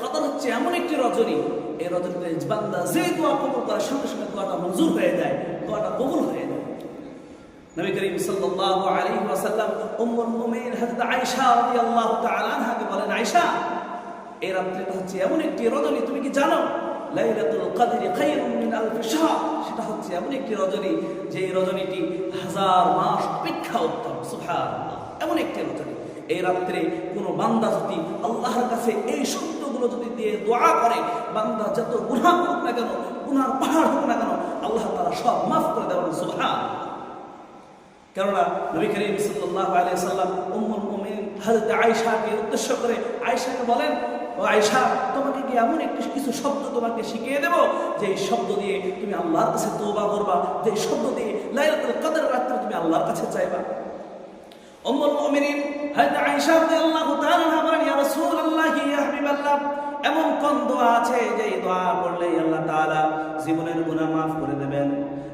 কদর হচ্ছে এমন একটি রজনী, এই রজনীতে বান্দা যে দোয়া কবুল করার সঙ্গে সঙ্গে দোয়াটা মঞ্জুর হয়ে যায়, দোয়াটা কবুল হয়ে যায়। নবী করিম সাল্লাল্লাহু আলাইহি ওয়াসাল্লাম উম্মুল মুমিনিন হযরত আয়েশা রাদিয়াল্লাহু তাআলা আনহাকে বলেন, আয়েশা, এই রাত্রিটা হচ্ছে এমন একটি রজনী, তুমি কি জানো লাইলাতুল কদরি খায়রুম মিন আলফি শাহর, সেটা হচ্ছে এমন একটি রজনী যে এই রজনীটি হাজার মাস অপেক্ষা উত্তম। সুবহানাল্লাহ, এমন একটি রজনী। এই রাত্রে কোন বান্দা যদি আল্লাহর কাছে এই শব্দগুলো যদি দিয়ে দোয়া করে, বান্দা যত গুনাহ করুক না কেন, গুনার পাহাড় হোক না কেন, আল্লাহ তাআলা সব মাফ করে দেবেন। সুবহানাল্লাহ। কেননা নবী করিম সাল্লাল্লাহু আলাইহি ওয়াসাল্লাম উম্মুল মুমিনিন হযরত আয়েশাকে উদ্দেশ্য করে আয়েশাকে বলেন, ও আয়েশা, তোমাকে কি এমন একটি কিছু শব্দ তোমাকে শিখিয়ে দেব যে এই শব্দ দিয়ে তুমি আল্লাহর কাছে তওবা করবা, যে শব্দ দিয়ে লাইলাতুল কদর রাতে তুমি আল্লাহর কাছে চাইবা। উম্মুল মুমিনিন হযরত আয়েশা রাদিয়াল্লাহু তাআলা বলেন, ইয়া রাসূলুল্লাহ, ইয়া হাবিবাল্লাহ, এমন কোন দোয়া আছে যে দোয়া পড়লে আল্লাহ তাআলা জীবনের গুনাহ মাফ করে দেবেন?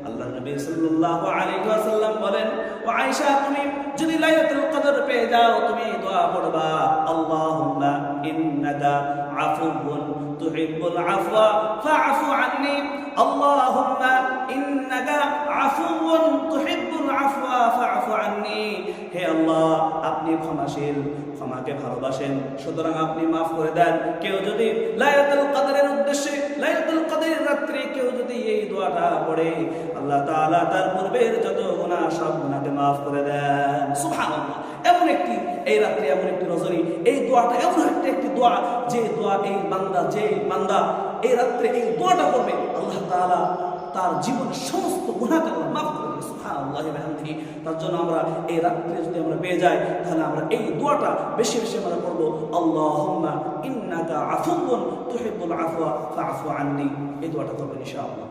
আল্লাহর নবী সাল্লাল্লাহু আলাইহি ওয়াসাল্লাম বলেন, ও আয়েশা, তুমি যদি লাইলাতুল কদর পেয়ে যাও, তুমি দোয়া পড়বা, আল্লাহুম্মা ইন্নাকা আফুউন তুহিব্বুল আফওয়া ফাআফু আন্নী, আল্লাহুম্মা ইন্নাকা আফুউন তুহিব্বুল আফওয়া ফাআফু আন্নী। হে আল্লাহ, আপনি ক্ষমাশীল, ক্ষমাকে ভালোবাসেন, সুতরাং আপনি মাফ করে দেন। কেউ যদি লাইলাতুল কদরের উদ্দেশ্যে, লাইলাতুল কদরের রাত্রে কেউ যদি এই দোয়াটা পড়ে, আল্লাহ তাআলা তার পূর্বের যত গুনাহ সব গুনাহকে মাফ করে দেন। সুবহানাল্লাহ। এমন একটি এই রাত্রে, এমন একটি রজনী, এই দোয়াটা এমন একটি দোয়া, যে দোয়া এই বান্দা এই রাত্রে এই দোয়াটা করবে, আল্লাহ তাআলা তার জীবনের সমস্ত গুনাহকে আল্লাহ মাফ করে দেন। সুবহানাল্লাহি ওয়া বিহামদিহি। তার জন্য আমরা এই রাত্রে যদি আমরা পেয়ে যাই, তাহলে আমরা এই দোয়াটা বেশি বেশি আমরা পড়ব, আল্লাহুম্মা ইন্নাকা আফুউন তুহিব্বুল আফওয়া ফাআফু আন্নী। এই দোয়াটা করবেন ইনশাআল্লাহ।